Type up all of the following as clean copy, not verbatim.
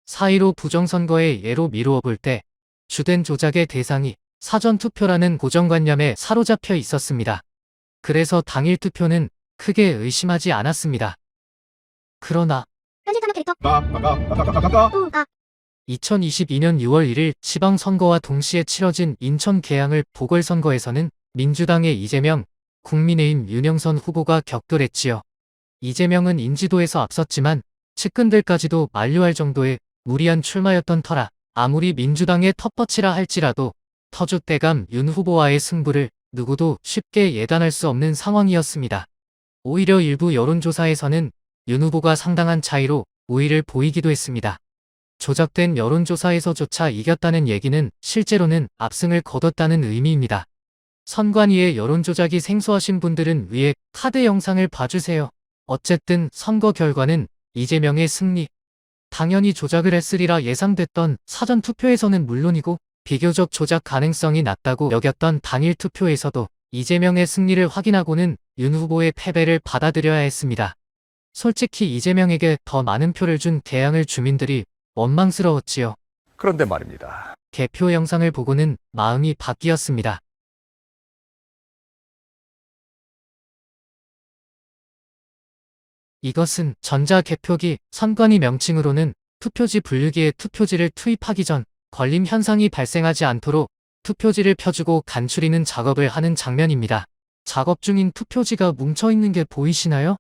4.15 부정선거의 예로 미루어 볼 때 주된 조작의 대상이 사전투표라는 고정관념에 사로잡혀 있었습니다. 그래서 당일 투표는 크게 의심하지 않았습니다. 그러나 편집하면 캐릭터 또 2022년 6월 1일 지방선거와 동시에 치러진 인천 계양을 보궐선거에서는 민주당의 이재명, 국민의힘 윤영선 후보가 격돌했지요. 이재명은 인지도에서 앞섰지만 측근들까지도 만류할 정도의 무리한 출마였던 터라 아무리 민주당의 텃밭이라 할지라도 터줏대감 윤 후보와의 승부를 누구도 쉽게 예단할 수 없는 상황이었습니다. 오히려 일부 여론조사에서는 윤 후보가 상당한 차이로 우위를 보이기도 했습니다. 조작된 여론조사에서조차 이겼다는 얘기는 실제로는 압승을 거뒀다는 의미입니다. 선관위의 여론조작이 생소하신 분들은 위에 카드 영상을 봐주세요. 어쨌든 선거 결과는 이재명의 승리. 당연히 조작을 했으리라 예상됐던 사전투표에서는 물론이고 비교적 조작 가능성이 낮다고 여겼던 당일 투표에서도 이재명의 승리를 확인하고는 윤 후보의 패배를 받아들여야 했습니다. 솔직히 이재명에게 더 많은 표를 준 계양을 주민들이 원망스러웠지요. 그런데 말입니다. 개표 영상을 보고는 마음이 바뀌었습니다. 이것은 전자개표기, 선관위 명칭으로는 투표지 분류기에 투표지를 투입하기 전 걸림 현상이 발생하지 않도록 투표지를 펴주고 간추리는 작업을 하는 장면입니다. 작업 중인 투표지가 뭉쳐있는 게 보이시나요?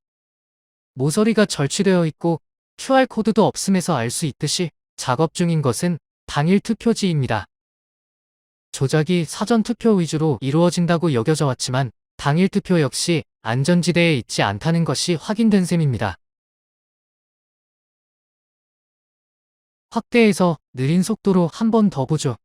모서리가 절취되어 있고 QR코드도 없음에서 알 수 있듯이 작업 중인 것은 당일 투표지입니다. 조작이 사전투표 위주로 이루어진다고 여겨져 왔지만 당일 투표 역시 안전지대에 있지 않다는 것이 확인된 셈입니다. 확대해서 느린 속도로 한 번 더 보죠.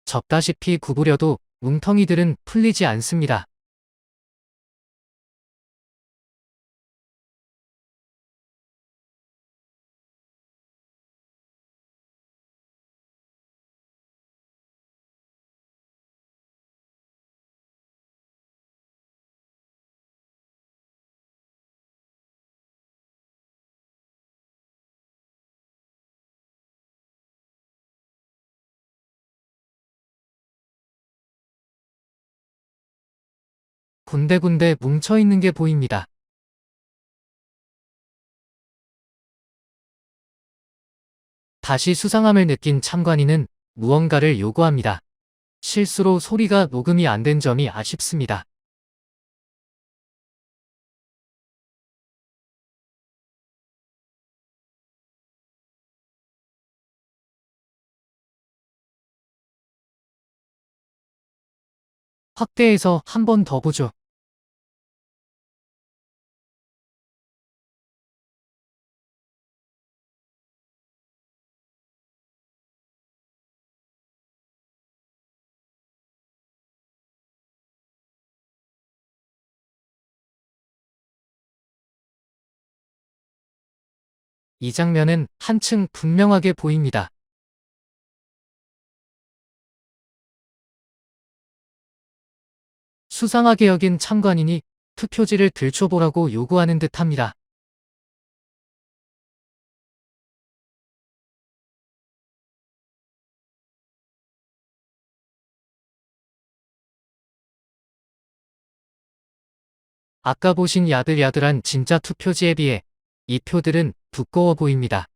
접다시피 구부려도 뭉텅이들은 풀리지 않습니다. 군데군데 뭉쳐있는 게 보입니다. 다시 수상함을 느낀 참관인은 무언가를 요구합니다. 실수로 소리가 녹음이 안 된 점이 아쉽습니다. 확대해서 한 번 더 보죠. 이 장면은 한층 분명하게 보입니다. 수상하게 여긴 참관인이 투표지를 들춰보라고 요구하는 듯합니다. 아까 보신 야들야들한 진짜 투표지에 비해 이 표들은 두꺼워 보입니다.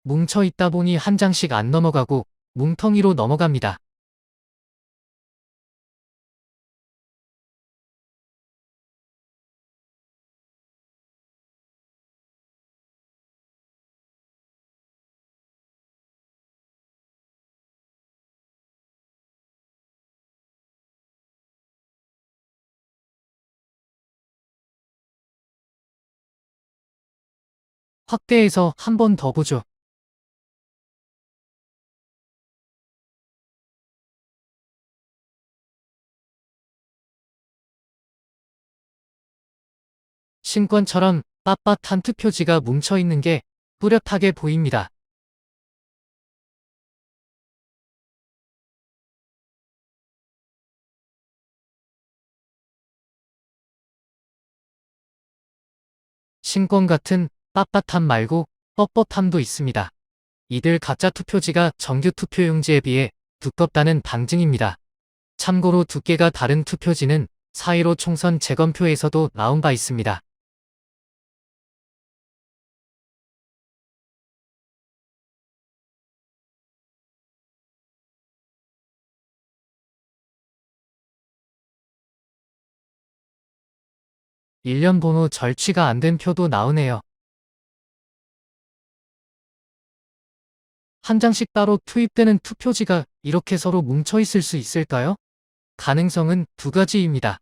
뭉쳐 있다 보니 한 장씩 안 넘어가고 뭉텅이로 넘어갑니다. 확대해서 한 번 더 보죠. 신권처럼 빳빳한 투표지가 뭉쳐있는 게 뚜렷하게 보입니다. 신권 같은 빳빳함 말고 뻣뻣함도 있습니다. 이들 가짜 투표지가 정규 투표용지에 비해 두껍다는 방증입니다. 참고로 두께가 다른 투표지는 4.15 총선 재검표에서도 나온 바 있습니다. 일련 번호 절취가 안 된 표도 나오네요. 한 장씩 따로 투입되는 투표지가 이렇게 서로 뭉쳐있을 수 있을까요? 가능성은 두 가지입니다.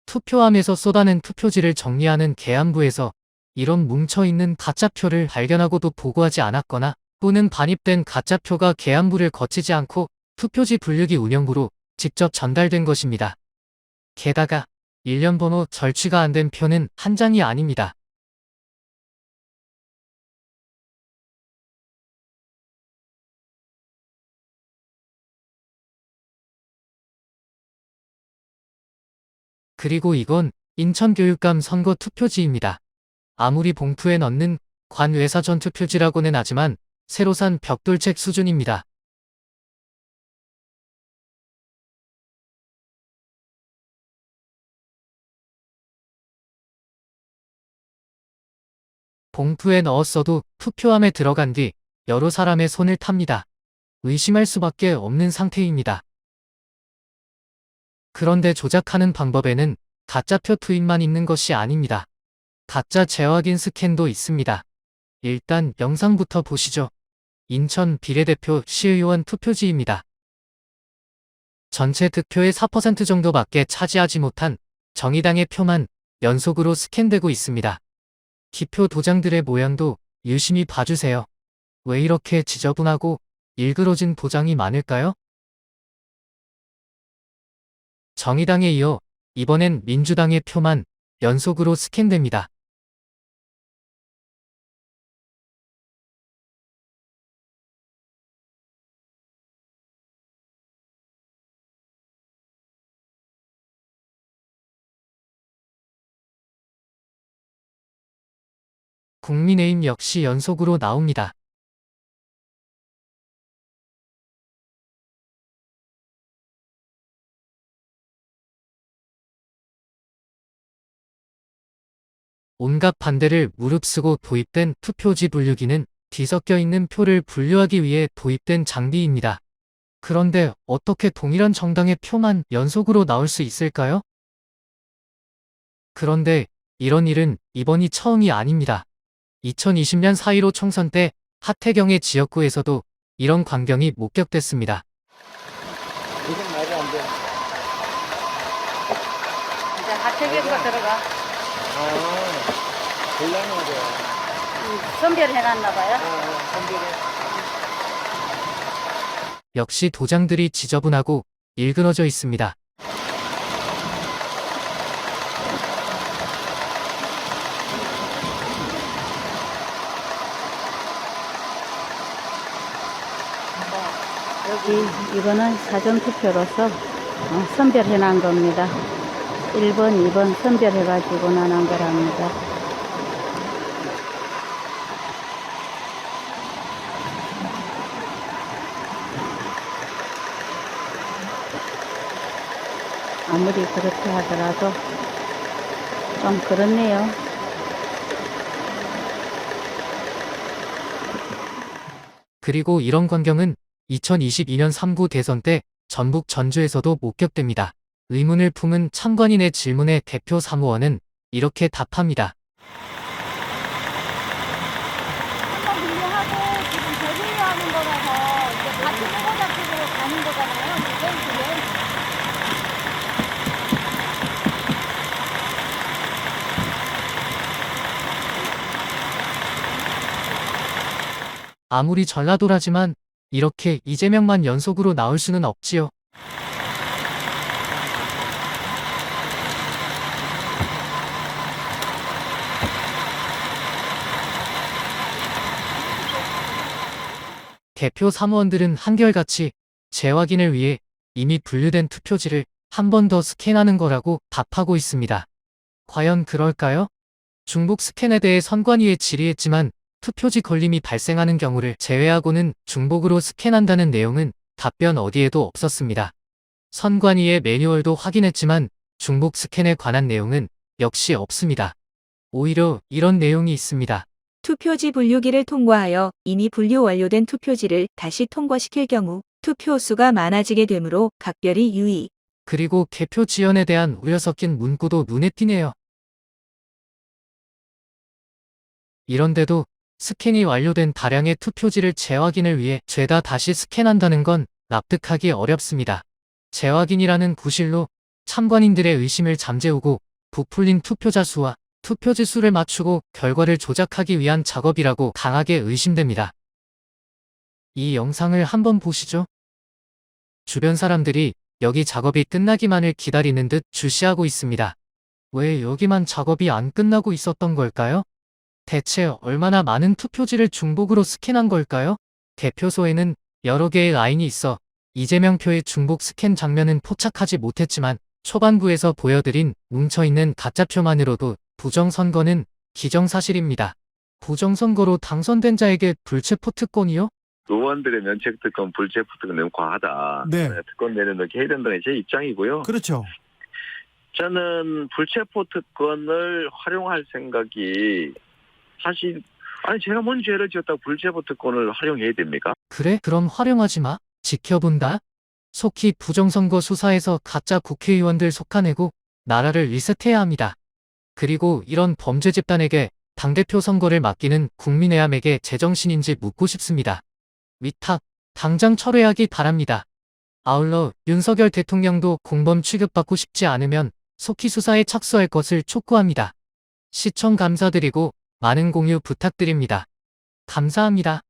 투표함에서 쏟아낸 투표지를 정리하는 계안부에서 이런 뭉쳐있는 가짜표를 발견하고도 보고하지 않았거나 또는 반입된 가짜표가 계안부를 거치지 않고 투표지 분류기 운영부로 직접 전달된 것입니다. 게다가 일련 번호 절취가 안 된 표는 한 장이 아닙니다. 그리고 이건 인천교육감 선거 투표지입니다. 아무리 봉투에 넣는 관외사전 투표지라고는 하지만 새로 산 벽돌책 수준입니다. 봉투에 넣었어도 투표함에 들어간 뒤 여러 사람의 손을 탑니다. 의심할 수밖에 없는 상태입니다. 그런데 조작하는 방법에는 가짜표 투입만 있는 것이 아닙니다. 가짜 재확인 스캔도 있습니다. 일단 영상부터 보시죠. 인천 비례대표 시의원 투표지입니다. 전체 득표의 4% 정도밖에 차지하지 못한 정의당의 표만 연속으로 스캔되고 있습니다. 기표 도장들의 모양도 유심히 봐주세요. 왜 이렇게 지저분하고 일그러진 도장이 많을까요? 정의당에 이어 이번엔 민주당의 표만 연속으로 스캔됩니다. 국민의힘 역시 연속으로 나옵니다. 온갖 반대를 무릅쓰고 도입된 투표지 분류기는 뒤섞여 있는 표를 분류하기 위해 도입된 장비입니다. 그런데 어떻게 동일한 정당의 표만 연속으로 나올 수 있을까요? 그런데 이런 일은 이번이 처음이 아닙니다. 2020년 4.15 총선 때 하태경의 지역구에서도 이런 광경이 목격됐습니다. 이건 말이 안 돼. 이제 하태경가 들어가. 곤란한 거야. 선별해놨나 봐요. 선별해. 역시 도장들이 지저분하고 일그러져 있습니다. 여기 이거는 사전투표로서 선별해놓은 겁니다. 1번, 2번 선별해가지고 나눈 거랍니다. 아무리 그렇게 하더라도 좀 그렇네요. 그리고 이런 광경은 2022년 3구 대선 때 전북 전주에서도 목격됩니다. 의문을 품은 참관인의 질문에 대표 사무원은 이렇게 답합니다. 한번 분류하고 지금 재분류하는 거라서 이제 같은 후보자 쪽으로 가는 거잖아요. 그게. 아무리 전라도라지만 이렇게 이재명만 연속으로 나올 수는 없지요. 대표 사무원들은 한결같이 재확인을 위해 이미 분류된 투표지를 한 번 더 스캔하는 거라고 답하고 있습니다. 과연 그럴까요? 중복 스캔에 대해 선관위에 질의했지만 투표지 걸림이 발생하는 경우를 제외하고는 중복으로 스캔한다는 내용은 답변 어디에도 없었습니다. 선관위의 매뉴얼도 확인했지만 중복 스캔에 관한 내용은 역시 없습니다. 오히려 이런 내용이 있습니다. 투표지 분류기를 통과하여 이미 분류 완료된 투표지를 다시 통과시킬 경우 투표 수가 많아지게 되므로 각별히 유의. 그리고 개표 지연에 대한 우려 섞인 문구도 눈에 띄네요. 이런데도 스캔이 완료된 다량의 투표지를 재확인을 위해 죄다 다시 스캔한다는 건 납득하기 어렵습니다. 재확인이라는 구실로 참관인들의 의심을 잠재우고 부풀린 투표자 수와 투표지 수를 맞추고 결과를 조작하기 위한 작업이라고 강하게 의심됩니다. 이 영상을 한번 보시죠. 주변 사람들이 여기 작업이 끝나기만을 기다리는 듯 주시하고 있습니다. 왜 여기만 작업이 안 끝나고 있었던 걸까요? 대체 얼마나 많은 투표지를 중복으로 스캔한 걸까요? 개표소에는 여러 개의 라인이 있어 이재명 표의 중복 스캔 장면은 포착하지 못했지만 초반부에서 보여드린 뭉쳐있는 가짜표만으로도 부정선거는 기정사실입니다. 부정선거로 당선된 자에게 불체포 특권이요? 의원들의 면책특권, 불체포특권 너무 과하다. 네. 특권 내려놓게 해야 된다는 제 입장이고요. 그렇죠. 저는 불체포특권을 활용할 생각이 사실 제가 뭔 죄를 지었다고 불체포특권을 활용해야 됩니까? 그래? 그럼 활용하지 마. 지켜본다. 속히 부정선거 수사에서 가짜 국회의원들 속아내고 나라를 리셋해야 합니다. 그리고 이런 범죄 집단에게 당대표 선거를 맡기는 국민의힘에게 제정신인지 묻고 싶습니다. 위탁, 당장 철회하기 바랍니다. 아울러 윤석열 대통령도 공범 취급받고 싶지 않으면 속히 수사에 착수할 것을 촉구합니다. 시청 감사드리고 많은 공유 부탁드립니다. 감사합니다.